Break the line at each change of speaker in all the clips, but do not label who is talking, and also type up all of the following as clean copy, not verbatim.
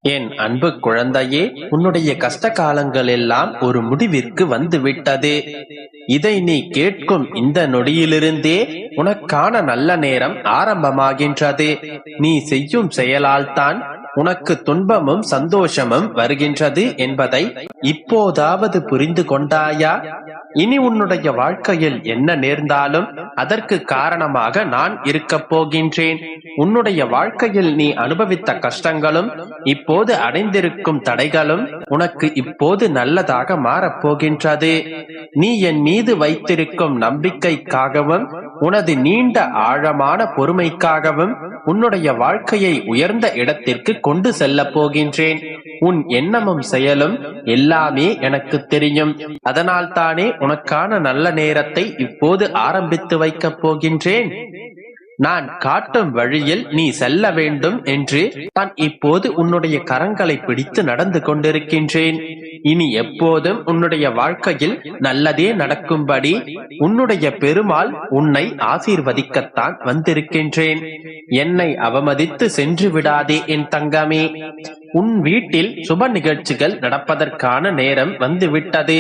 என் அன்பு குழந்தையே, உன்னுடைய கஷ்ட காலங்கள் எல்லாம் ஒரு முடிவிற்கு வந்து விட்டது. இதை நீ கேட்கும் இந்த நொடியிலிருந்தே உனக்கான நல்ல நேரம் ஆரம்பமாகின்றது. நீ செய்யும் செயலால் தான் உனக்கு துன்பமும் சந்தோஷமும் வருகின்றது என்பதை இப்போதாவது புரிந்து கொண்டாயா? இனி உன்னுடைய வாழ்க்கையில் என்ன நேர்ந்தாலும் அதற்கு காரணமாக நான் இருக்கப் போகின்றேன். உன்னுடைய வாழ்க்கையில் நீ அனுபவித்த கஷ்டங்களும் இப்போது அடைந்திருக்கும் தடைகளும் உனக்கு இப்போது நல்லதாக மாறப்போகின்றது. நீ என் மீது வைத்திருக்கும் நம்பிக்கைக்காகவும் உனது நீண்ட ஆழமான பொறுமைக்காகவும் உன்னுடைய வாழ்க்கையை உயர்ந்த இடத்திற்கு கொண்டு செல்ல போகின்றேன். உன் எண்ணமும் செயலும் எல்லாமே எனக்கு தெரியும். அதனால் தானே உனக்கான நல்ல நேரத்தை இப்போது ஆரம்பித்து வைக்கப் போகின்றேன். நான் காட்டும் வழியில் நீ செல்ல வேண்டும் என்று நான் இப்போது உன்னுடைய கரங்களை பிடித்து நடந்து கொண்டிருக்கின்றேன். இனி எப்போதும் உன்னுடைய வாழ்க்கையில் நல்லதே நடக்கும்படி உன்னுடைய பெருமாள் உன்னை ஆசீர்வதிக்கத்தான் வந்திருக்கின்றேன். என்னை அவமதித்து சென்று விடாதே என் தங்கமே. உன் வீட்டில் சுப நிகழ்ச்சிகள் நடப்பதற்கான நேரம் வந்துவிட்டது.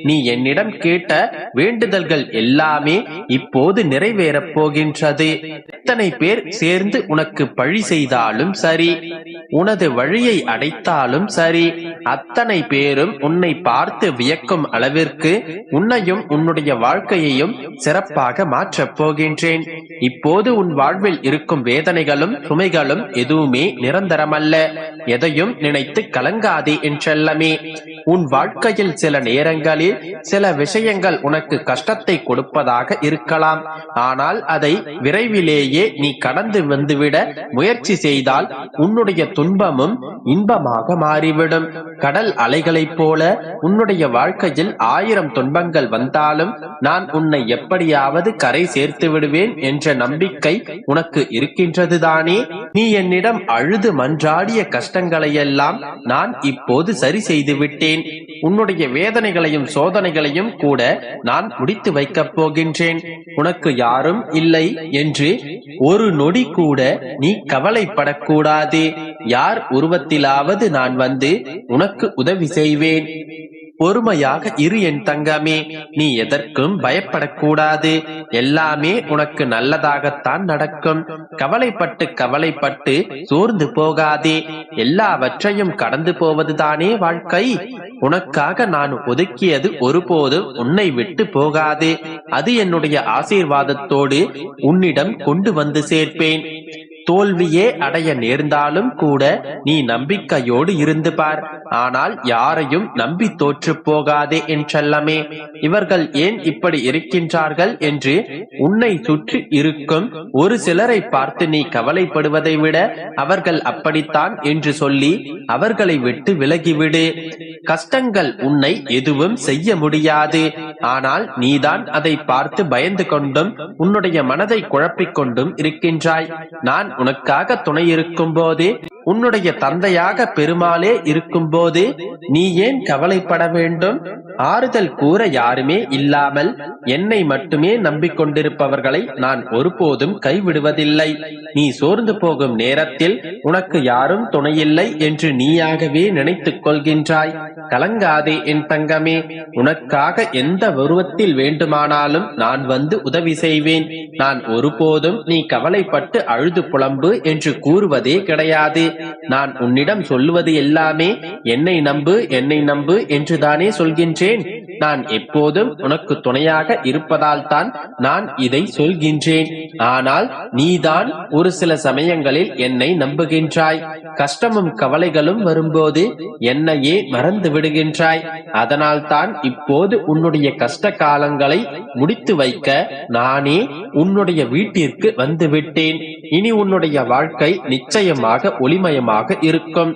நீ என்னிடம் கேட்ட வேண்டுதல்கள் எல்லாமே இப்போது நிறைவேறப் போகின்றது. எத்தனை பேர் சேர்ந்து உனக்கு பழி செய்தாலும் சரி, உனது வழியை அடைத்தாலும் சரி, அத்தனை பேரும் உன்னை பார்த்து வியக்கும் அளவிற்கு உன்னையும் உன்னுடைய வாழ்க்கையையும் சிறப்பாக மாற்றப் போகின்றேன். இப்போது உன் வாழ்வில் இருக்கும் வேதனைகளும் சுமைகளும் எதுவுமே நிரந்தரமல்ல. எதையும் நினைத்து கலங்காதே என் செல்லமே. உன் வாழ்க்கையில் சில நேரங்களில் சில விஷயங்கள் உனக்கு கஷ்டத்தை கொடுப்பதாக இருக்கலாம். ஆனால் அதை விரைவிலேயே நீ கடந்து வந்துவிட முயற்சி செய்தால் உன்னுடைய துன்பமும் இன்பமாக மாறிவிடும். கடல் அலைகளைப் போல உன்னுடைய வாழ்க்கையில் 1000 துன்பங்கள் வந்தாலும் நான் உன்னை எப்படியாவது கரை சேர்த்து விடுவேன் என்ற நம்பிக்கை உனக்கு இருக்கின்றது தானே? நீ என்னிடம் அழுது மன்றாடிய கஷ்டங்களை எல்லாம் நான் இப்போது சரி செய்து விட்டேன். உன்னுடைய வேதனைகளையும் சோதனைகளையும் கூட நான் முடித்து வைக்கப் போகின்றேன். உனக்கு யாரும் இல்லை என்று ஒரு நொடி கூட நீ கவலைப்படக்கூடாது. யார் உருவத்திலாவது நான் வந்து உனக்கு உதவி செய்வேன். பொறுமையாக இரு என் தங்கமே. நீ எதற்கும் பயப்படக்கூடாது. எல்லாமே உனக்கு நல்லதாகத்தான் நடக்கும். கவலைப்பட்டு சோர்ந்து போகாதே. எல்லாவற்றையும் கடந்து போவதுதானே வாழ்க்கை. உனக்காக நான் ஒதுக்கியது ஒருபோதும் உன்னை விட்டு போகாது. அது என்னுடைய ஆசீர்வாதத்தோடு உன்னிடம் கொண்டு வந்து சேர்ப்பேன். தோல்வியே அடைய நேர்ந்தாலும் கூட நீ நம்பிக்கையோடு இருந்து பார். ஆனால் யாரையும் நம்பி தோற்று போகாதே என் செல்லமே. இவர்கள் ஏன் இப்படி இருக்கின்றார்கள் என்று உன்னை சுற்றி இருக்கும் ஒரு சிலரை பார்த்து நீ கவலைப்படுவதை விட அவர்கள் அப்படித்தான் என்று சொல்லி அவர்களை விட்டு விலகிவிடு. கஷ்டங்கள் உன்னை எதுவும் செய்ய முடியாது. ஆனால் நீதான் அதை பார்த்து பயந்து கொண்டும் உன்னுடைய மனதை குழப்பிக் கொண்டும் இருக்கின்றாய். நான் உனக்காக துணை இருக்கும் போது, உன்னுடைய தந்தையாக பெருமாளே இருக்கும் போது நீ ஏன் கவலைப்பட வேண்டும்? ஆறுதல் கூற யாருமே இல்லாமல் என்னை மட்டுமே நம்பிக்கொண்டிருப்பவர்களை நான் ஒருபோதும் கைவிடுவதில்லை. நீ சோர்ந்து போகும் நேரத்தில் உனக்கு யாரும் துணையில்லை என்று நீயாகவே நினைத்துக் கொள்கின்றாய். கலங்காதே என் தங்கமே. உனக்காக எந்த உருவத்தில் வேண்டுமானாலும் நான் வந்து உதவி செய்வேன். நான் ஒருபோதும் நீ கவலைப்பட்டு அழுது புலம்பு என்று கூறுவதே கிடையாது. நான் உன்னிடம் சொல்லுவது எல்லாமே என்னை நம்பு என்றுதானே சொல்கின்றேன். நான் எப்போதும் உனக்கு துணையாக இருப்பதால் தான் நான் இதை சொல்கின்றேன். ஆனால் நீதான் ஒரு சில சமயங்களில் என்னை நம்புகின்றாய். கஷ்டமும் கவலைகளும் வரும்போது என்னையே மறந்து விடுகின்றாய். அதனால் தான் இப்போது உன்னுடைய கஷ்ட காலங்களை முடித்து வைக்க நானே உன்னுடைய வீட்டிற்கு வந்துவிட்டேன். இனி உன்னுடைய வாழ்க்கை நிச்சயமாக ஒளிமயமாக இருக்கும்.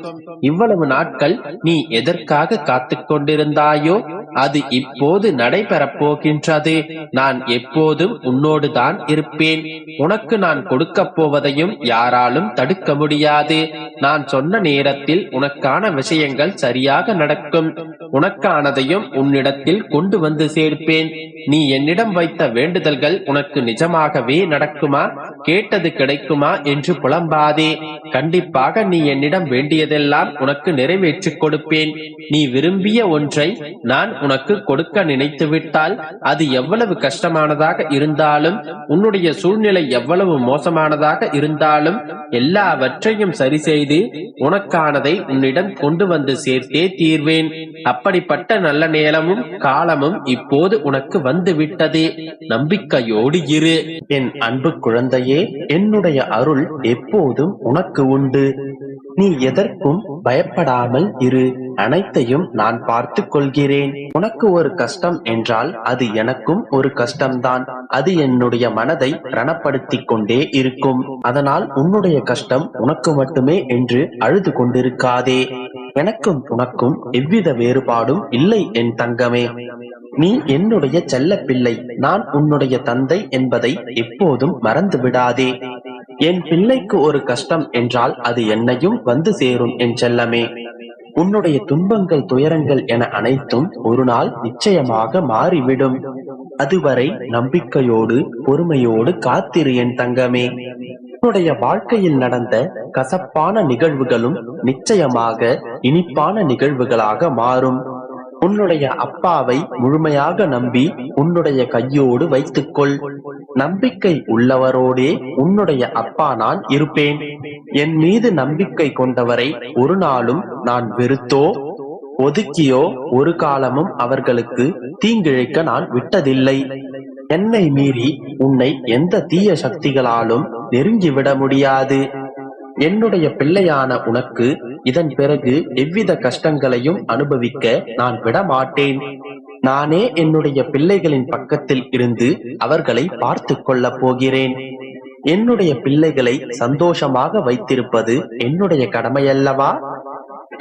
இவ்வளவு நாட்கள் நீ எதற்காக காத்துக் கொண்டிருந்தாயோ அது இப்போது நடைபெறப் போகின்றது. நான் எப்போதும் உன்னோடு தான் இருப்பேன். உனக்கு நான் கொடுக்கப் போவதையும் யாராலும் தடுக்க முடியாது. நான் சொன்ன நேரத்தில் உனக்கான விஷயங்கள் சரியாக நடக்கும். உனக்கானதையும் உன்னிடத்தில் கொண்டு வந்து சேர்ப்பேன். நீ என்னிடம் வைத்த வேண்டுதல்கள் உனக்கு நிஜமாகவே நடக்குமா? கேட்டது கிடைக்குமா என்று புலம்பாதே. கண்டிப்பாக நீ என்னிடம் வேண்டியதெல்லாம் உனக்கு நிறைவேற்றிக் கொடுப்பேன். நீ விரும்பிய ஒன்றை நான் உனக்கு கொடுக்க நினைத்துவிட்டால் அது எவ்வளவு கஷ்டமானதாக இருந்தாலும், உன்னுடைய சூழ்நிலை எவ்வளவு மோசமானதாக இருந்தாலும் எல்லாவற்றையும் சரி செய்து உனக்கானதை உன்னிடம் கொண்டு வந்து சேர்த்தே தீர்வேன். அப்படிப்பட்ட நல்ல நேரமும் காலமும் இப்போது உனக்கு வந்து விட்டதே. நம்பிக்கையோடு இரு. என் அன்பு குழந்தையே, என்னுடைய அருள் எப்போதும் உனக்கு உண்டு. நீ எதற்கும் பயப்படாமல் இரு. அனைத்தையும் நான் பார்த்து கொள்கிறேன். உனக்கு ஒரு கஷ்டம் என்றால் அது எனக்கும் ஒரு கஷ்டம்தான். அது என்னுடைய மனதை ரணப்படுத்திக் கொண்டே இருக்கும். அதனால் உன்னுடைய கஷ்டம் உனக்கு மட்டுமே என்று அழுது கொண்டிருக்காதே. எனக்கும் உனக்கும் எவ்வித வேறுபாடும் இல்லை என் தங்கமே. நீ என்னுடைய செல்ல பிள்ளை, நான் உன்னுடைய தந்தை என்பதை எப்போதும் மறந்து விடாதே. என் பிள்ளைக்கு ஒரு கஷ்டம் என்றால் அது என்னையும் வந்து சேரும் என் செல்லமே. உன்னுடைய துன்பங்கள் துயரங்கள் என அனைத்தும் ஒரு நாள் நிச்சயமாக மாறிவிடும். அதுவரை நம்பிக்கையோடு பொறுமையோடு காத்திரு என் தங்கமே. உன்னுடைய வாழ்க்கையில் நடந்த கசப்பான நிகழ்வுகளும் நிச்சயமாக இனிப்பான நிகழ்வுகளாக மாறும். உன்னுடைய அப்பாவை முழுமையாக நம்பி உன்னுடைய கையோடு வைத்துக்கொள். நம்பிக்கை உள்ளவரோடே உன்னுடைய அப்பா நான் இருப்பேன். என் மீது நம்பிக்கை கொண்டவரை ஒரு நாளும் நான் வெறுத்தோ ஒதுக்கியோ ஒரு காலமும் அவர்களுக்கு தீங்கிழைக்க நான் விட்டதில்லை. என்னை மீறி உன்னை எந்த தீய சக்திகளாலும் நெருங்கிவிட முடியாது. என்னுடைய பிள்ளையான உனக்கு இதன் பிறகு எவ்வித கஷ்டங்களையும் அனுபவிக்க நான் விட மாட்டேன். நானே என்னுடைய பிள்ளைகளின் பக்கத்தில் இருந்து அவர்களை பார்த்து கொள்ளப் போகிறேன். என்னுடைய பிள்ளைகளை சந்தோஷமாக வைத்திருப்பது என்னுடைய கடமையல்லவா?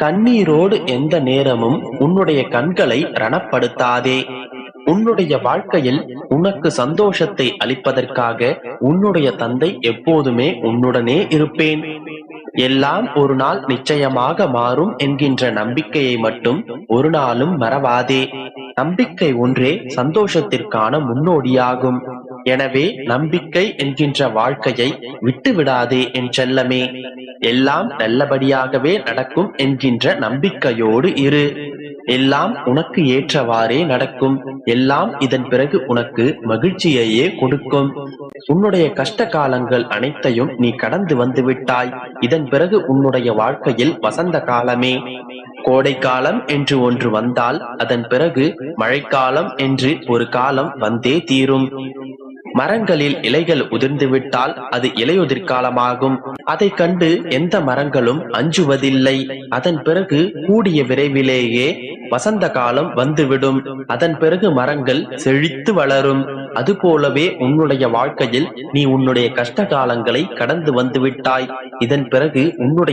கண்ணீரோடு எந்த நேரமும் உன்னுடைய கண்களை ரணப்படுத்தாதே. உன்னுடைய வாழ்க்கையில் உனக்கு சந்தோஷத்தை அளிப்பதற்காக உன்னுடைய தந்தை எப்போதுமே உன்னுடனே இருப்பேன். எல்லாம் ஒரு நாள் நிச்சயமாக மாறும் என்கின்ற நம்பிக்கையை மட்டும் ஒரு நாளும் மறவாதே. நம்பிக்கை ஒன்றே சந்தோஷத்திற்கான முன்னோடியாகும். எனவே நம்பிக்கை என்கின்ற வாழ்க்கையை விட்டு விடாதே என் செல்லமே. எல்லாம் நல்லபடியாகவே நடக்கும் என்கின்ற நம்பிக்கையோடு இரு. எல்லாம் உனக்கு ஏற்றவாறே நடக்கும். எல்லாம் இதன் பிறகு உனக்கு மகிழ்ச்சியையே கொடுக்கும். உன்னுடைய கஷ்ட காலங்கள் அனைத்தையும் நீ கடந்து வந்து விட்டாய். இதன் பிறகு உன்னுடைய வாழ்க்கையில் வசந்த காலமே. கோடை காலம் என்று ஒன்று வந்தால் அதன் பிறகு மழைக்காலம் என்று ஒரு காலம் வந்தே தீரும். மரங்களில் இலைகள் உதிர்ந்து விட்டால் அது இலையுதிர் காலமாகும். அதை கண்டு எந்த மரங்களும் அஞ்சுவதில்லை. அதன் பிறகு கூடிய விரைவிலேயே வசந்த காலம் வந்துவிடும். அதன் பிறகு மரங்கள் செழித்து வளரும். அதுபோலவே உன்னுடைய வாழ்க்கையில் நீ உன்னுடைய கஷ்ட காலங்களை கடந்து வந்து விட்டாய். இதன் பிறகு உன்னுடைய